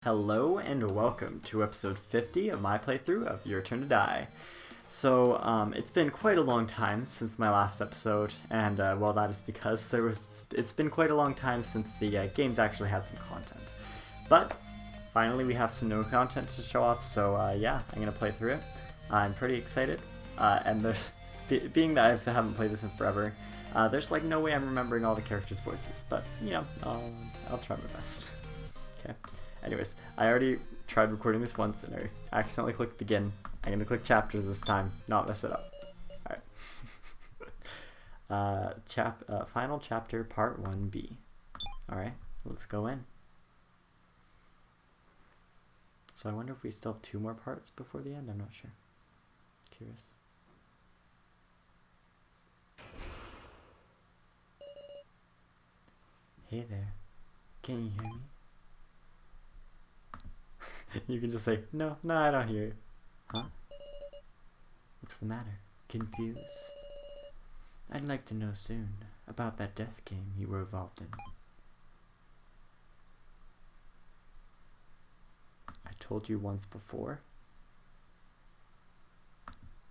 Hello and welcome to episode 50 of my playthrough of Your Turn to Die. So, it's been quite a long time since my last episode, and well, that is because it's been quite a long time since the games actually had some content. But finally we have some new content to show off, so yeah, I'm gonna play through it. I'm pretty excited, and being that I haven't played this in forever, there's like no way I'm remembering all the characters' voices, but you know, I'll try my best. Okay. Anyways, I already tried recording this once and I accidentally clicked begin. I'm gonna click chapters this time, not mess it up. Alright. Final chapter part 1B. Alright, let's go in. So I wonder if we still have 2 more parts before the end, I'm not sure. Curious. Hey there, can you hear me? You can just say, no, I don't hear you. Huh? What's the matter? Confused? I'd like to know soon about that death game you were involved in. I told you once before.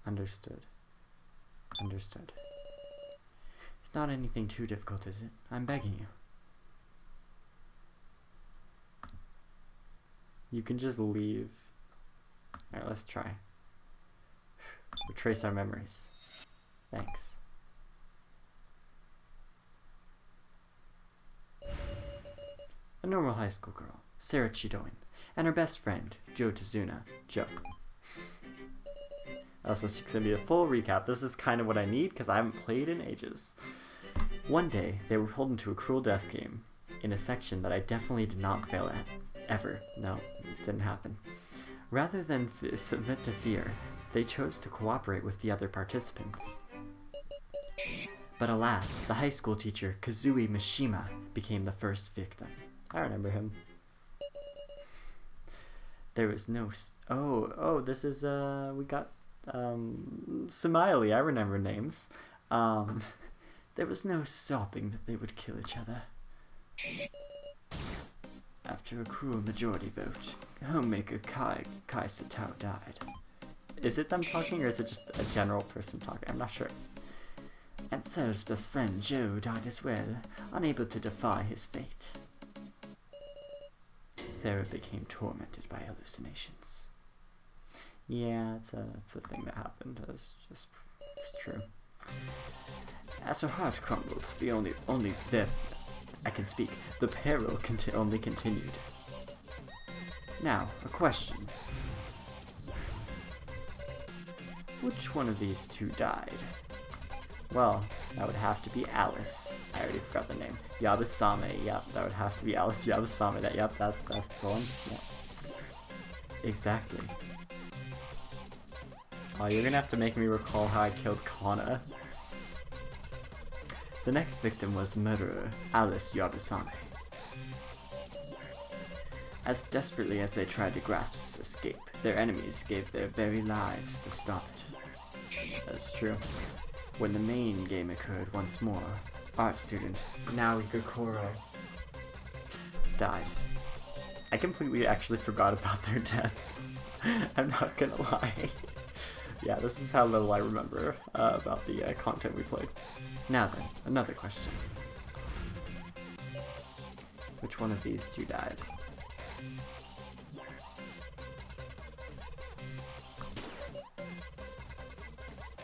Understood. Understood. It's not anything too difficult, is it? I'm begging you. You can just leave. Alright, let's try. Retrace our memories. Thanks. A normal high school girl, Sarah Chidoin, and her best friend, Joe Tazuna. Joe. Oh, so it's gonna be a full recap. This is kind of what I need because I haven't played in ages. One day, they were pulled into a cruel death game in a section that I definitely did not fail at. Ever. No, it didn't happen. Rather than submit to fear, they chose to cooperate with the other participants. But alas, the high school teacher, Kazui Mishima, became the first victim. I remember him. There was no... this is, we got, Smiley, I remember names. There was no stopping that they would kill each other. After a cruel majority vote, homemaker Kai Satao died. Is it them talking or is it just a general person talking? I'm not sure. And Sarah's best friend Joe died as well, unable to defy his fate. Sarah became tormented by hallucinations. Yeah, it's a thing that happened. It's true. As her heart crumbled, the peril only continued. Now, a question. Which one of these two died? Well, that would have to be Alice. I already forgot the name. Yabusame. Yep, that would have to be Alice Yabusame. Yep, that's the one. Yep. Exactly. Oh, you're gonna have to make me recall how I killed Kana. The next victim was murderer Alice Yabusame. As desperately as they tried to grasp this escape, their enemies gave their very lives to stop it. That's true. When the main game occurred once more, art student Naoki Koro died. I completely actually forgot about their death. I'm not gonna lie. Yeah, this is how little I remember about the content we played. Now then, another question. Which one of these two died?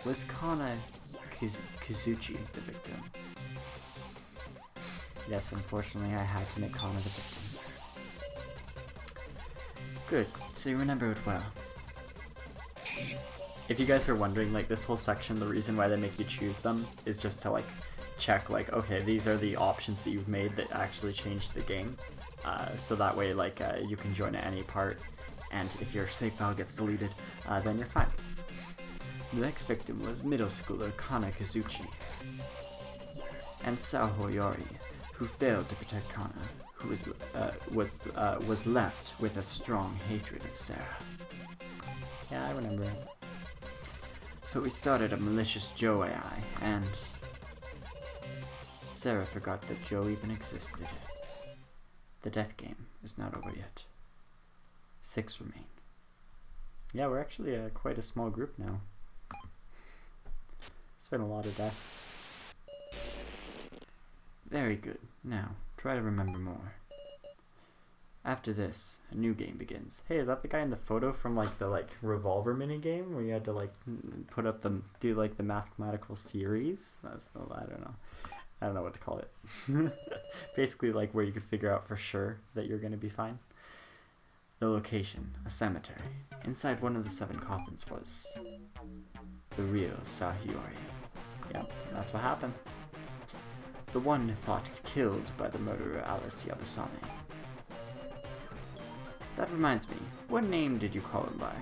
Was Kana Kazuchi the victim? Yes, unfortunately I had to make Kana the victim. Good, so you remember it well. If you guys are wondering, like, this whole section, the reason why they make you choose them is just to, like, check, like, okay, these are the options that you've made that actually change the game. So that way, like, you can join at any part, and if your save file gets deleted, then you're fine. The next victim was middle schooler Kana Kazuchi, and Saho Yori, who failed to protect Kana, who was left with a strong hatred of Sarah. Yeah, I remember it. So we started a malicious Joe AI, and Sarah forgot that Joe even existed. The death game is not over yet. 6 remain. Yeah, we're actually quite a small group now. It's been a lot of death. Very good. Now, try to remember more. After this, a new game begins. Hey, is that the guy in the photo from like the revolver mini game where you had to put up do the mathematical series? That's I don't know. I don't know what to call it. Basically where you could figure out for sure that you're gonna be fine. The location, a cemetery. Inside one of the 7 coffins was the real Sahiori. Yep, that's what happened. The one thought killed by the murderer Alice Yabusame. That reminds me, what name did you call him by?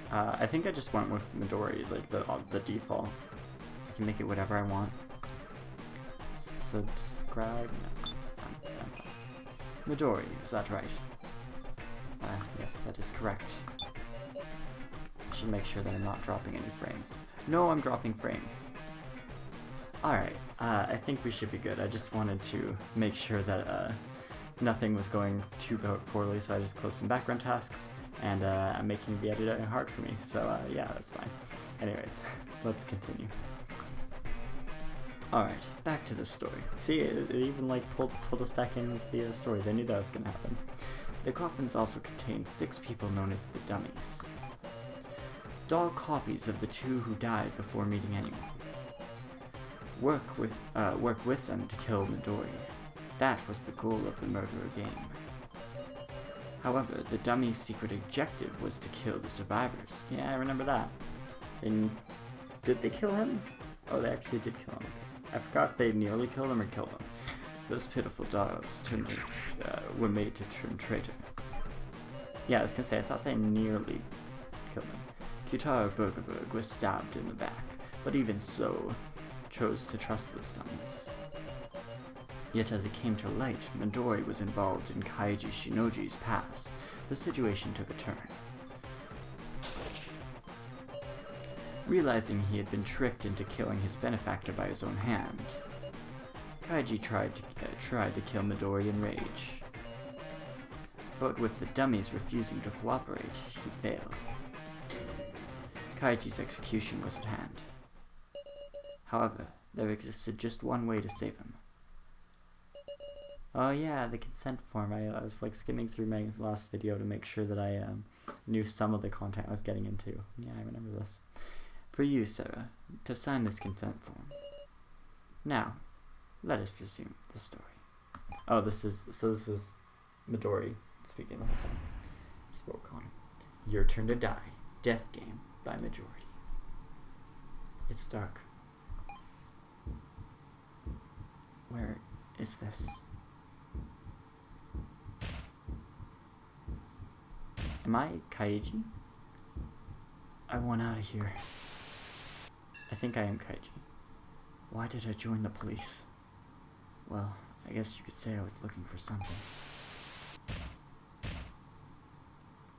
I think I just went with Midori, the default. I can make it whatever I want. Subscribe? No. Midori, is that right? Yes, that is correct. I should make sure that I'm not dropping any frames. No, I'm dropping frames. Alright, I think we should be good. I just wanted to make sure that nothing was going too poorly, so I just closed some background tasks, and I'm making the editing hard for me, so yeah, that's fine. Anyways, let's continue. Alright, back to the story. See, it even pulled us back in with the story. They knew that was gonna happen. The coffins also contained 6 people known as the Dummies. Doll copies of the 2 who died before meeting anyone. Work with them to kill Midori. That was the goal of the murderer game. However, the Dummy's secret objective was to kill the survivors. Yeah, I remember that. And did they kill him? Oh, they actually did kill him. I forgot if they nearly killed him or killed him. Those pitiful dolls were made to turn traitor. Yeah, I was gonna say, I thought they nearly killed him. Kyutaro Burgerberg was stabbed in the back, but even so, chose to trust the Dummies. Yet as it came to light, Midori was involved in Kaiji Shinoji's past. The situation took a turn. Realizing he had been tricked into killing his benefactor by his own hand, Kaiji tried to kill Midori in rage. But with the Dummies refusing to cooperate, he failed. Kaiji's execution was at hand. However, there existed just one way to save him. Oh yeah, the consent form. I was skimming through my last video to make sure that I knew some of the content I was getting into. Yeah, I remember this. For you, Sarah, to sign this consent form. Now, let us resume the story. Oh, this was Midori speaking the whole time. Spoke on. Your Turn to Die, Death Game by Majority. It's dark. Where is this? Am I Kaiji? I want out of here. I think I am Kaiji. Why did I join the police? Well, I guess you could say I was looking for something.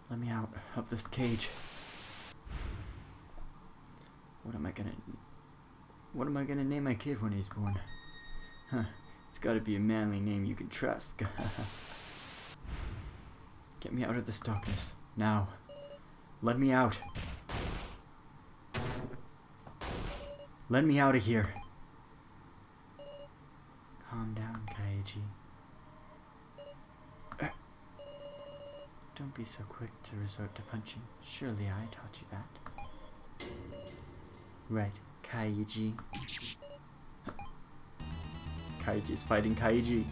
Let me out of this cage. What am I gonna name my kid when he's born? Huh, it's gotta be a manly name you can trust. Get me out of this darkness, now. Let me out. Let me out of here. Calm down, Kaiji. Don't be so quick to resort to punching. Surely I taught you that. Right, Kaiji. Kaiji's fighting Kaiji.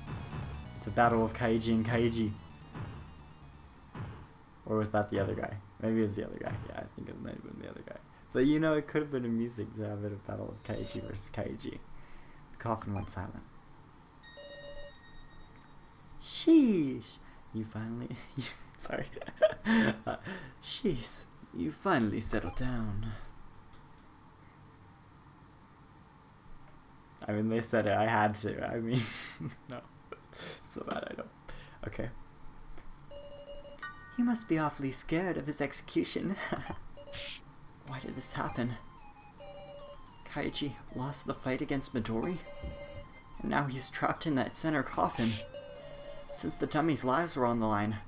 It's a battle of Kaiji and Kaiji. Or was that the other guy? Maybe it was the other guy. Yeah, I think it might have been the other guy. But you know, it could have been amusing to have it a battle of Kaiji versus Kaiji. The coffin went silent. Sheesh! You finally... sorry. Sheesh. You finally settled down. I mean, they said it. I had to. I mean, no. It's so bad I don't. Okay. You must be awfully scared of his execution. Why did this happen? Kaiji lost the fight against Midori? And now he's trapped in that center coffin. Since the Dummy's lives were on the line,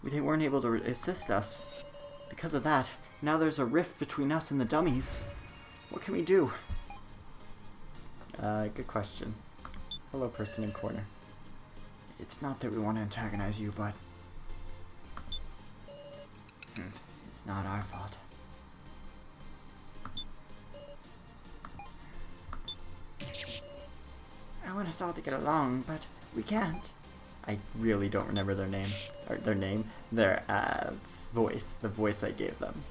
They weren't able to assist us. Because of that, now there's a rift between us and the dummies. What can we do? Good question. Hello, person in corner. It's not that we want to antagonize you, but... it's not our fault. I want us all to get along, but we can't. I really don't remember their name. Or their voice. The voice I gave them.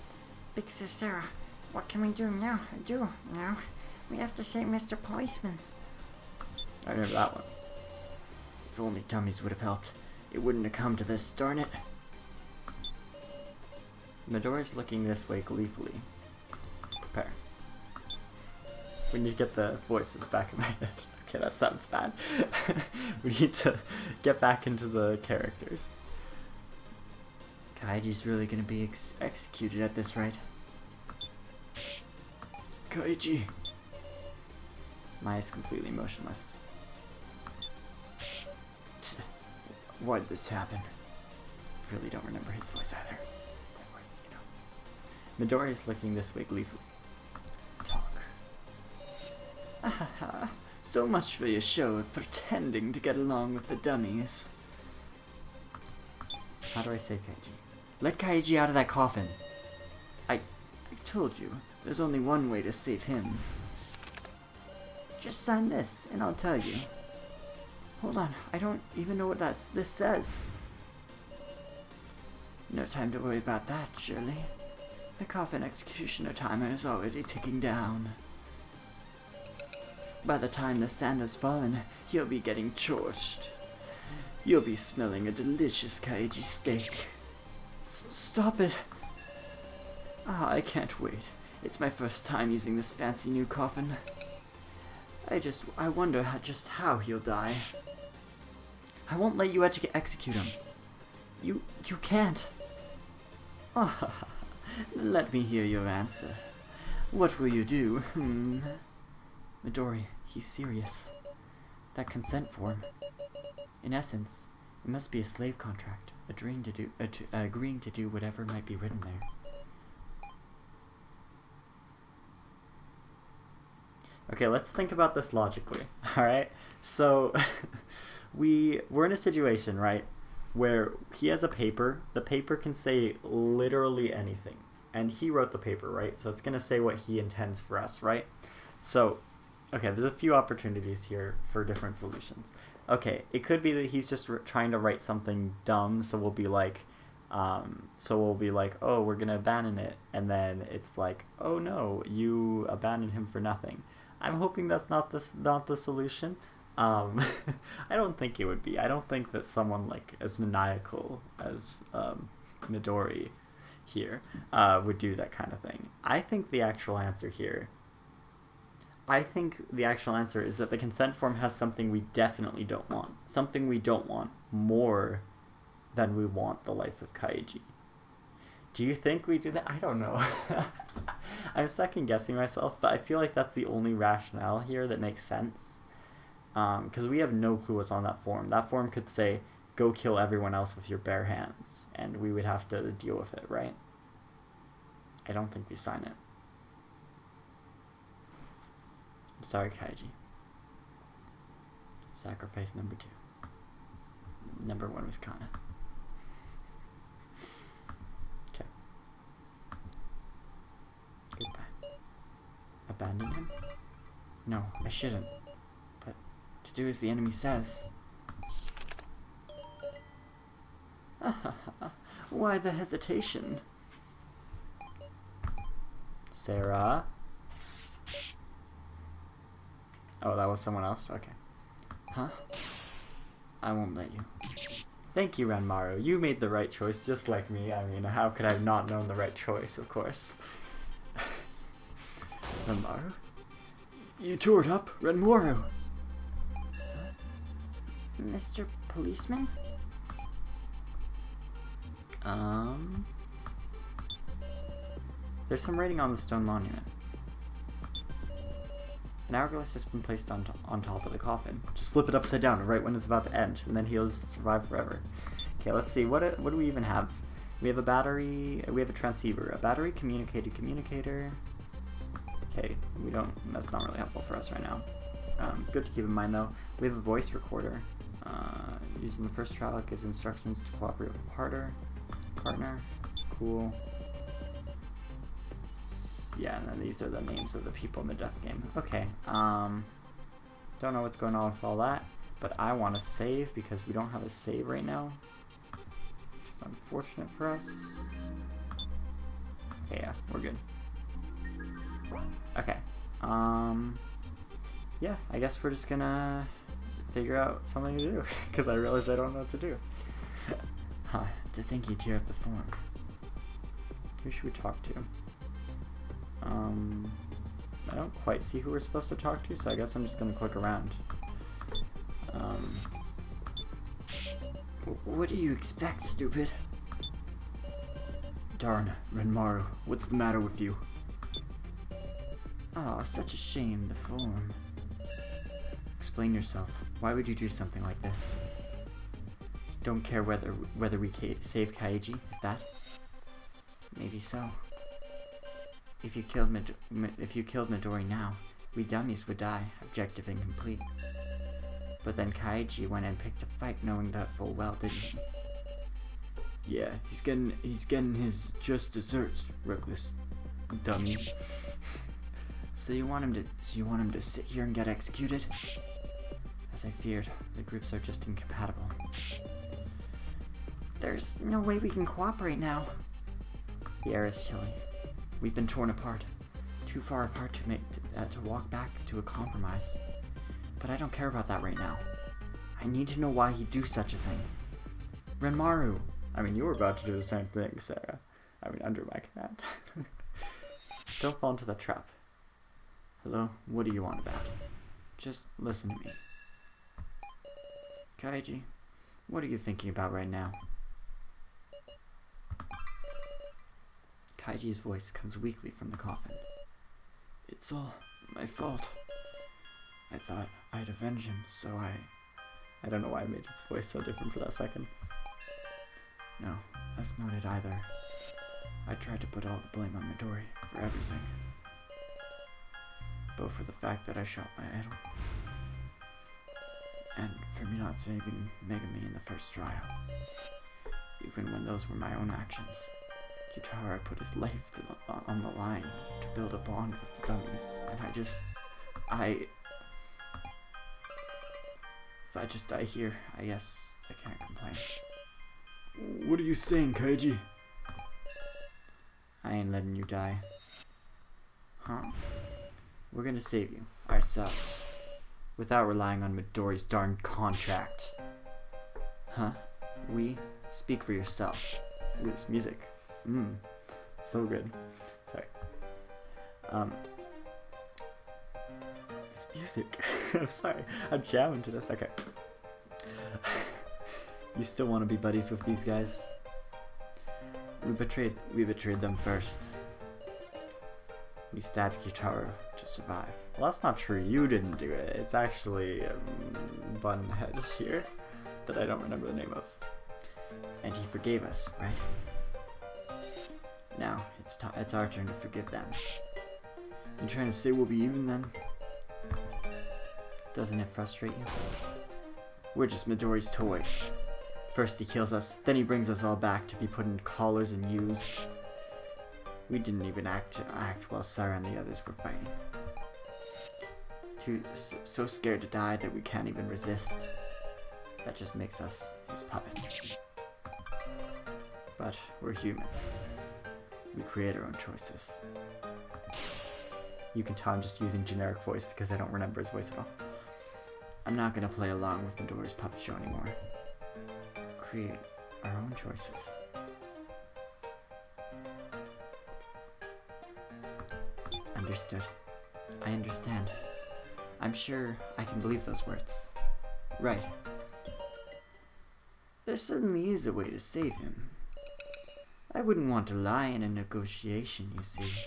Big Sis Sarah, what can we do now? We have to save Mr. Policeman. I remember that one. If only dummies would have helped, it wouldn't have come to this, darn it. Midori's looking this way gleefully. Prepare. We need to get the voices back in my head. Okay, that sounds bad. We need to get back into the characters. Kaiji's really gonna be executed at this rate. Kaiji! Maya's completely motionless. Why'd this happen? Really don't remember his voice either. That voice, you know. Midori's looking this way gleefully. Talk. Ahaha. So much for your show of pretending to get along with the dummies. How do I say Kaiji? Let Kaiji out of that coffin. I told you, there's only one way to save him. Just sign this, and I'll tell you. Hold on, I don't even know what this says. No time to worry about that, surely. The coffin executioner timer is already ticking down. By the time the sand has fallen, he'll be getting torched. You'll be smelling a delicious Kaiji steak. Stop it! Ah, I can't wait. It's my first time using this fancy new coffin. I wonder just how he'll die. I won't let you execute him. You can't. Ah, let me hear your answer. What will you do? Midori, he's serious. That consent form. In essence, it must be a slave contract, agreeing to do whatever might be written there. Okay, let's think about this logically. Alright? So, we're in a situation, right, where he has a paper. The paper can say literally anything. And he wrote the paper, right? So it's going to say what he intends for us, right? So, okay, there's a few opportunities here for different solutions. Okay, it could be that he's just trying to write something dumb, so we'll be like, oh, we're going to abandon it. And then it's like, oh no, you abandoned him for nothing. I'm hoping that's not the solution. I don't think it would be. I don't think that someone like as maniacal as Midori here would do that kind of thing. I think the actual answer is that the consent form has something we definitely don't want. Something we don't want more than we want the life of Kaiji. Do you think we do that? I don't know. I'm second guessing myself, but I feel like that's the only rationale here that makes sense. Because we have no clue what's on that form. That form could say, go kill everyone else with your bare hands, and we would have to deal with it, right? I don't think we sign it. I'm sorry, Kaiji. Sacrifice number 2. Number 1 was Kana. Okay. Goodbye. Abandon him? No, I shouldn't. But to do as the enemy says. Why the hesitation? Sarah? Oh, that was someone else? Okay. Huh? I won't let you. Thank you, Ranmaru. You made the right choice, just like me. I mean, how could I have not known the right choice, of course? Ranmaru? You tore it up, Ranmaru! Mr. Policeman? There's some writing on the stone monument. An hourglass has been placed on top of the coffin. Just flip it upside down right when it's about to end, and then he'll survive forever. Okay, let's see. What do we even have? We have a battery. We have a transceiver. A battery communicator. Okay, we don't. That's not really helpful for us right now. Good to keep in mind though. We have a voice recorder. Using the first trial, it gives instructions to cooperate with partner. Cool. Yeah, and then these are the names of the people in the death game. Okay. Don't know what's going on with all that, but I want to save because we don't have a save right now, which is unfortunate for us. Okay, yeah, we're good. Okay. Yeah, I guess we're just gonna figure out something to do because I realize I don't know what to do. Huh, to think you tear up the form. Who should we talk to? I don't quite see who we're supposed to talk to, so I guess I'm just gonna click around. What do you expect, stupid? Darn, Renmaru, what's the matter with you? Oh, such a shame, the form. Explain yourself. Why would you do something like this? Don't care whether we save Kaiji, is that? Maybe so. If you killed Midori now, we dummies would die, objective incomplete. But then Kaiji went and picked a fight knowing that full well, didn't he? Yeah, he's getting his just desserts, reckless dummy. So you want him to sit here and get executed? As I feared, the groups are just incompatible. There's no way we can cooperate now. The air is chilly. We've been torn apart, too far apart to walk back to a compromise. But I don't care about that right now. I need to know why he'd do such a thing. Renmaru! I mean, you were about to do the same thing, Sarah. I mean, under my command. Don't fall into the trap. Hello? What do you want about? Just listen to me. Kaiji, what are you thinking about right now? Kaiji's voice comes weakly from the coffin. It's all my fault. I thought I'd avenge him, so I don't know why I made his voice so different for that second. No, that's not it either. I tried to put all the blame on Midori for everything. Both for the fact that I shot my idol, and for me not saving Megami in the first trial. Even when those were my own actions. Yutara put his life on the line to build a bond with the dummies, and if I just die here, I guess I can't complain. What are you saying, Kaiji? I ain't letting you die. Huh? We're gonna save you, ourselves, without relying on Midori's darn contract. Huh? We? Speak for yourself. Ooh, this music. So good. Sorry. This music. Sorry, I'm jamming to this. Okay. You still want to be buddies with these guys? We betrayed them first. We stabbed Yutaro to survive. Well, that's not true. You didn't do it. It's actually Bunhead here that I don't remember the name of. And he forgave us, right? Now, it's our turn to forgive them. You trying to say we'll be even then? Doesn't it frustrate you? We're just Midori's toys. First he kills us, then he brings us all back to be put in collars and used. We didn't even act while Sarah and the others were fighting. So scared to die that we can't even resist. That just makes us his puppets. But we're humans. We create our own choices. You can tell I'm just using generic voice because I don't remember his voice at all. I'm not gonna play along with Midori's puppet show anymore. Create our own choices. Understood. I understand. I'm sure I can believe those words. Right. There certainly is a way to save him. I wouldn't want to lie in a negotiation, you see.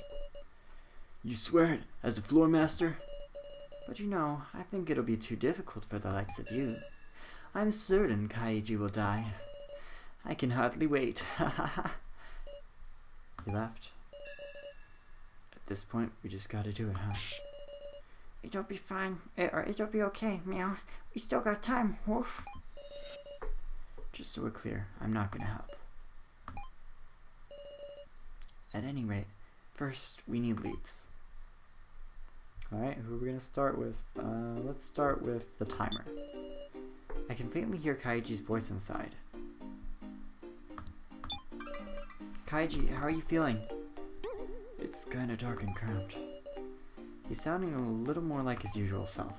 You swear it, as a floor master? But you know, I think it'll be too difficult for the likes of you. I'm certain Kaiji will die. I can hardly wait. He left. At this point, we just gotta do it, huh? It'll be fine. It'll be okay, meow. We still got time, woof. Just so we're clear, I'm not gonna help. At any rate, first we need leads. Alright, who are we gonna start with? Let's start with the timer. I can faintly hear Kaiji's voice inside. Kaiji, how are you feeling? It's kinda dark and cramped. He's sounding a little more like his usual self.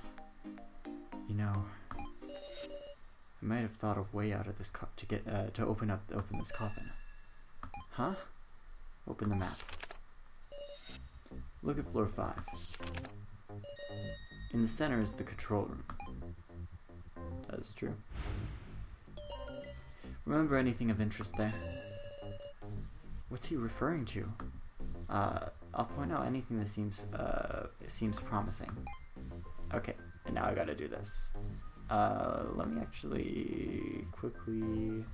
You know, I might have thought of way out of this to open this coffin. Huh? Open the map. Look at floor 5. In the center is the control room. That is true. Remember anything of interest there? What's he referring to? I'll point out anything that seems promising. Okay, and now I gotta do this. Let me actually quickly,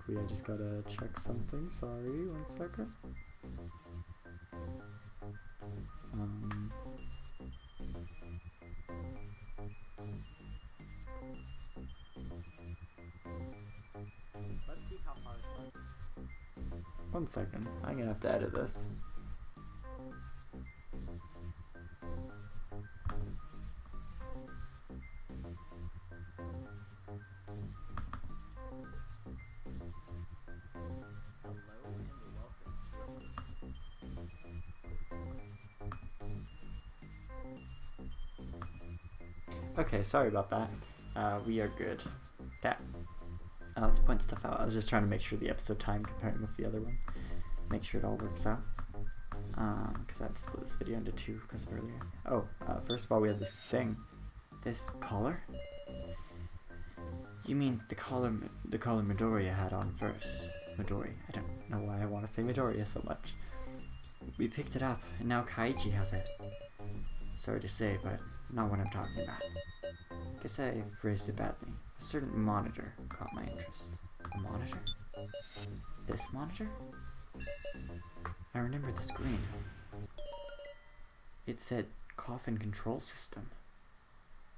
I just gotta check something. Sorry, 1 second. Let's see how far it's like. 1 second. I'm gonna have to edit this. Okay, sorry about that. We are good. Okay. Let's point stuff out. I was just trying to make sure the episode time comparing with the other one. Make sure it all works out. Because I had to split this video into 2 because of earlier. Oh, first of all, we have this thing. This collar? You mean the collar Midoriya had on first. Midori. I don't know why I want to say Midoriya so much. We picked it up, and now Kaiji has it. Sorry to say, but not what I'm talking about. Guess I phrased it badly. A certain monitor caught my interest. A monitor? This monitor? I remember the screen. It said coffin control system.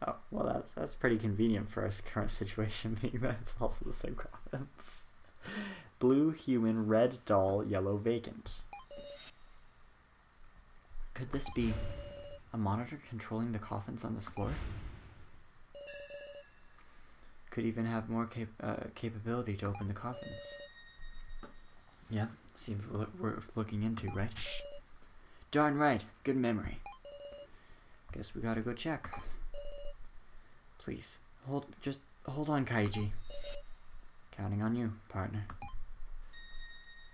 Oh, well that's pretty convenient for our current situation, being that it's also the same coffins. Blue human, red doll, yellow vacant. Could this be a monitor controlling the coffins on this floor? Could even have more capability to open the coffins. Yeah, seems worth looking into, right? Darn right, good memory. Guess we gotta go check. Please, just hold on, Kaiji. Counting on you, partner.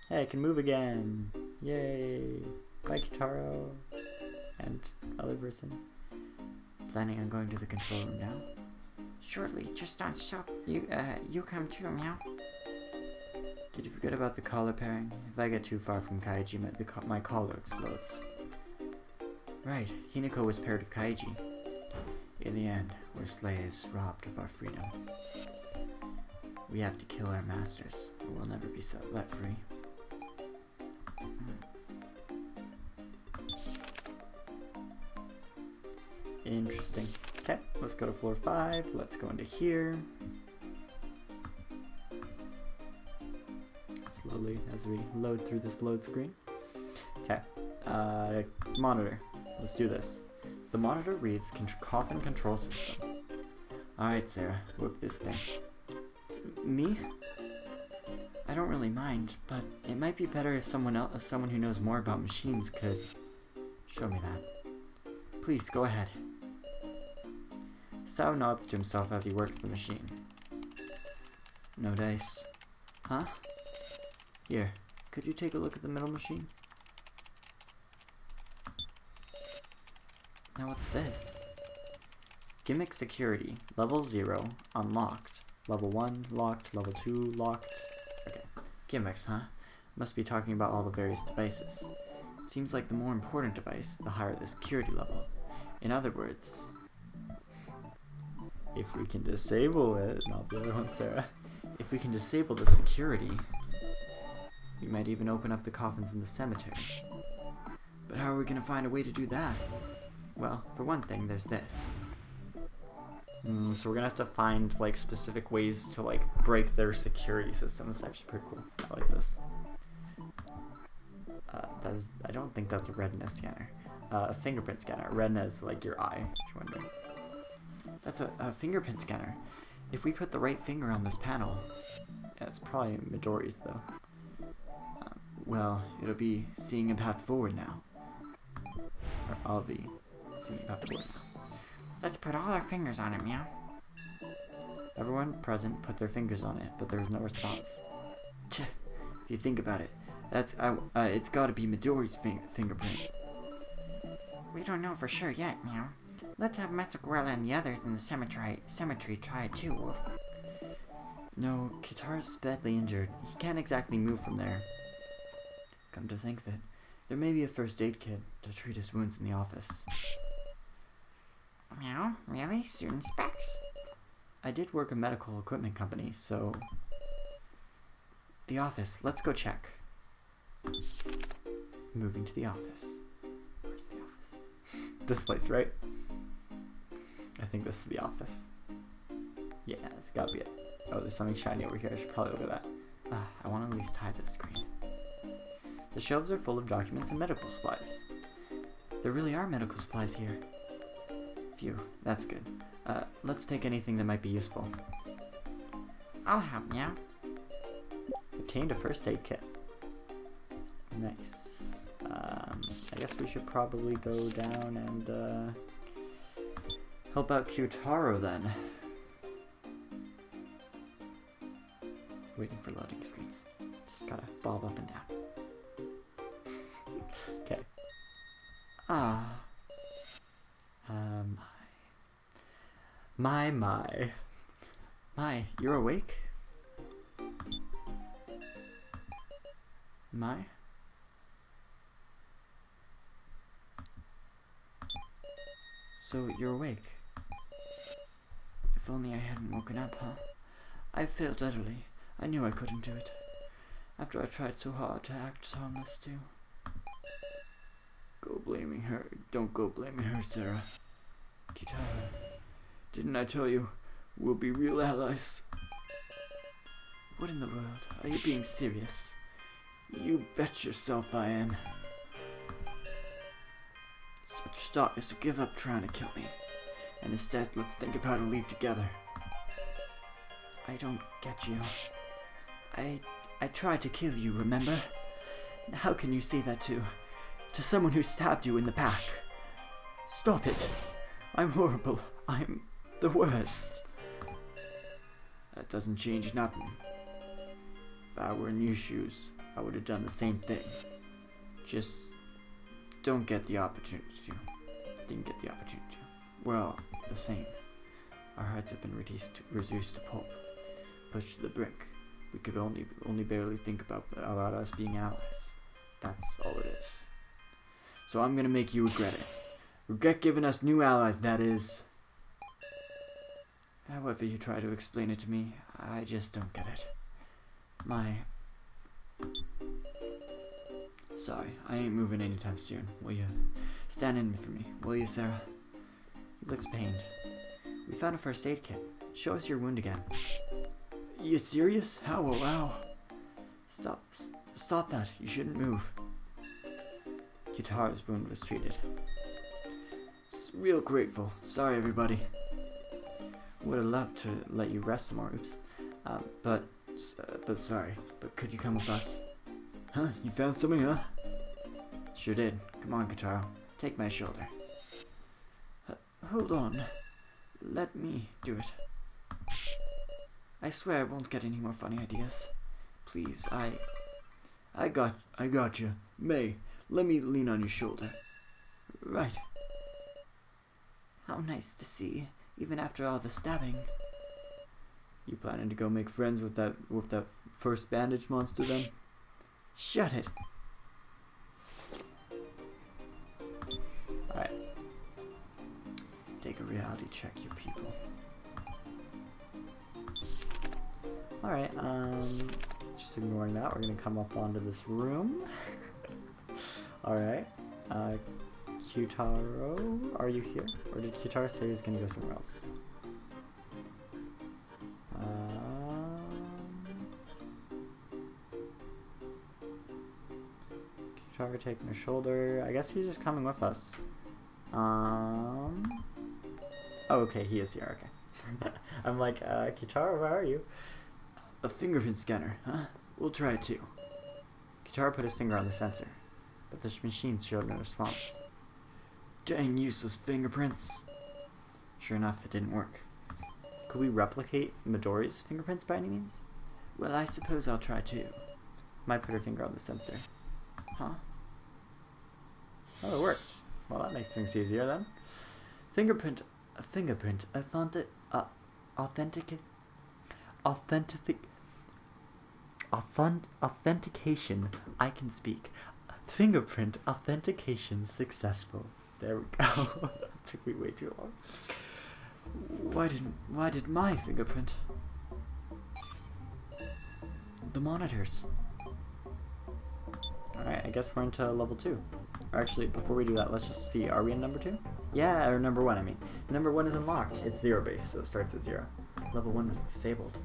Hey, I can move again. Yay. Bye, Kitaro. And other person. Planning on going to the control room now? Shortly, just don't stop. You come too, meow. Did you forget about the collar pairing? If I get too far from Kaiji, my collar explodes. Right, Hinako was paired with Kaiji. In the end, we're slaves robbed of our freedom. We have to kill our masters, or we'll never be let free. Interesting. Okay, let's go to floor 5. Let's go into here. Slowly as we load through this load screen. Okay, monitor. Let's do this. The monitor reads coffin control system. Alright, Sarah, work this thing. Me? I don't really mind, but it might be better if someone who knows more about machines could show me that. Please, go ahead. Sao nods to himself as he works the machine. No dice. Huh? Here, could you take a look at the middle machine? Now what's this? Gimmick security, level 0, unlocked. Level 1, locked. Level 2, locked. Okay, gimmicks, huh? Must be talking about all the various devices. Seems like the more important device, the higher the security level. In other words... If we can disable it, not the other one, Sarah. If we can disable the security, we might even open up the coffins in the cemetery. But how are we gonna find a way to do that? Well, for one thing, there's this. So we're gonna have to find like specific ways to like break their security system. It's actually pretty cool. I like this. I don't think that's a retina scanner. A fingerprint scanner. Retina is like your eye, if you're wondering. That's a fingerprint scanner. If we put the right finger on this panel, yeah, it's probably Midori's though. Well, it'll be seeing a path forward now. Or I'll be seeing a path forward now. Let's put all our fingers on it, meow. Everyone present put their fingers on it, but there was no response. Tch, if you think about it, that's it's gotta be Midori's fingerprint. We don't know for sure yet, meow. Let's have Mesogorilla and the others in the cemetery try it too, Wolf. No, Kitar's badly injured. He can't exactly move from there. Come to think of it, there may be a first aid kit to treat his wounds in the office. Meow? Really? Student specs? I did work a medical equipment company, so... The office. Let's go check. Moving to the office. Where's the office? This place, right? I think this is the office. Yeah, it's gotta be it. Oh, there's something shiny over here. I should probably look at that. I want to at least hide this screen. The shelves are full of documents and medical supplies. There really are medical supplies here. Phew, that's good. Let's take anything that might be useful. I'll help, meow. Obtained a first aid kit. Nice. I guess we should probably go down and help out Kyutaro then. Waiting for loading screens. Just gotta bob up and down. Okay. My, you're awake? My? So, you're awake? If only I hadn't woken up, huh? I failed utterly. I knew I couldn't do it. After I tried so hard to act harmless too. Go blaming her. Don't go blaming her, Sarah. Kitara, didn't I tell you we'll be real allies? What in the world? Are you being serious? You bet yourself I am. So give up trying to kill me. And instead, let's think of how to leave together. I don't get you. I tried to kill you, remember? How can you say that to someone who stabbed you in the back? Stop it. I'm horrible. I'm the worst. That doesn't change nothing. If I were in your shoes, I would have done the same thing. Just don't get the opportunity to. Didn't get the opportunity to. We're all the same. Our hearts have been reduced to pulp. Pushed to the brink. We could only barely think about us being allies. That's all it is. So I'm gonna make you regret it. Regret giving us new allies, that is. However you try to explain it to me, I just don't get it. Sorry, I ain't moving anytime soon. Will you stand in for me? Will you, Sarah? He looks pained. We found a first aid kit. Show us your wound again. You serious? How? Wow. Stop that. You shouldn't move. Kitara's wound was treated. Real grateful. Sorry, everybody. Would have loved to let you rest some more. Oops. But sorry. But could you come with us? Huh? You found something, huh? Sure did. Come on, Kitaro. Take my shoulder. Hold on. Let me do it. I swear I won't get any more funny ideas. Please, I got you. May, let me lean on your shoulder. Right. How nice to see, even after all the stabbing. You planning to go make friends with that first bandage monster then? Shut it. Alright. Take a reality check, you people. Alright, just ignoring that, we're gonna come up onto this room. Alright, Kyutaro, are you here? Or did Kyutaro say he was gonna go somewhere else? Kyutaro taking her shoulder. I guess he's just coming with us. Oh, okay, he is here, okay. I'm like, Kyutaro, where are you? A fingerprint scanner, huh? We'll try it too. Kyutaro put his finger on the sensor, but the machine showed no response. Dang useless fingerprints. Sure enough, it didn't work. Could we replicate Midori's fingerprints by any means? Well, I suppose I'll try too. Might put her finger on the sensor. Huh? Oh, it worked. Well, that makes things easier then. Authentication. I can speak. Fingerprint authentication successful. There we go. That took me way too long. Why did my fingerprint? The monitors. Alright, I guess we're into level 2. Or actually, before we do that, let's just see. Are we in number 2? Yeah, or number 1, I mean. Number 1 is unlocked. It's 0 base, so it starts at 0. Level 1 was disabled.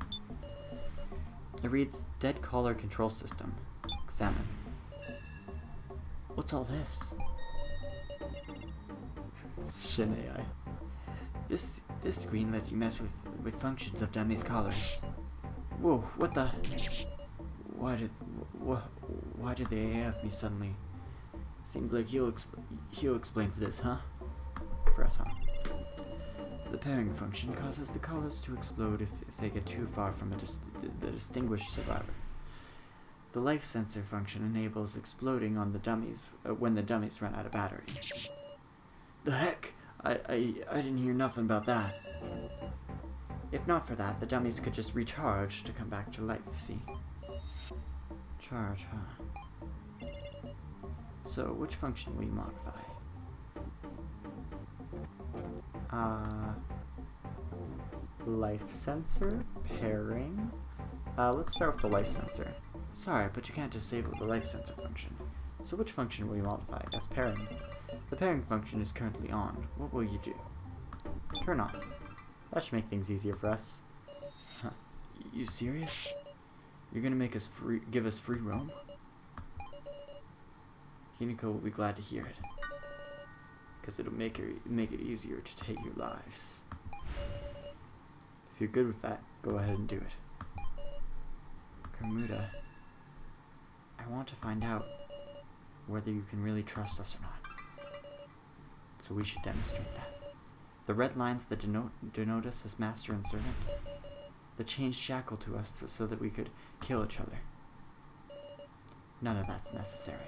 It reads Dead Caller Control System. Examine. What's all this? Shin AI. This screen lets you mess with functions of dummies' collars. Whoa, what the? Why did they AF me suddenly? Seems like he'll explain for this, huh? For us, huh? The pairing function causes the collars to explode if they get too far from the distinguished survivor. The life sensor function enables exploding on the dummies when the dummies run out of battery. The heck? I didn't hear nothing about that. If not for that, the dummies could just recharge to come back to life, see? Charge, huh? So, which function will you modify? Life sensor, pairing. Let's start with the life sensor. Sorry, but you can't disable the life sensor function. So which function will you modify? As pairing. The pairing function is currently on. What will you do? Turn off. That should make things easier for us. Huh. You serious? You're gonna make us give us free roam? Hinako will be glad to hear it. Because it'll make it easier to take your lives. If you're good with that, go ahead and do it. Kermuda, I want to find out whether you can really trust us or not. So we should demonstrate that. The red lines that denote us as master and servant, the chains shackled to us so that we could kill each other. None of that's necessary,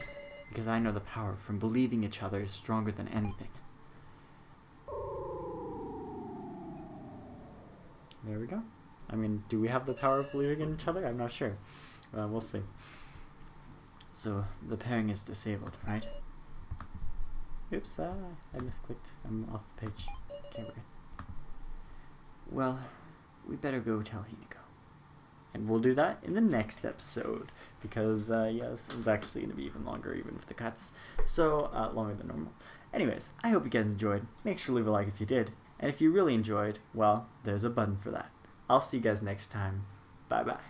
because I know the power from believing each other is stronger than anything. There we go. I mean, do we have the power of believing in each other? I'm not sure. We'll see. So, the pairing is disabled, right? Oops, I misclicked. I'm off the page. Can't read. Well, we better go tell Hinako. And we'll do that in the next episode. Because, yeah, this one's actually going to be even longer, even with the cuts. So, longer than normal. Anyways, I hope you guys enjoyed. Make sure to leave a like if you did. And if you really enjoyed, well, there's a button for that. I'll see you guys next time. Bye-bye.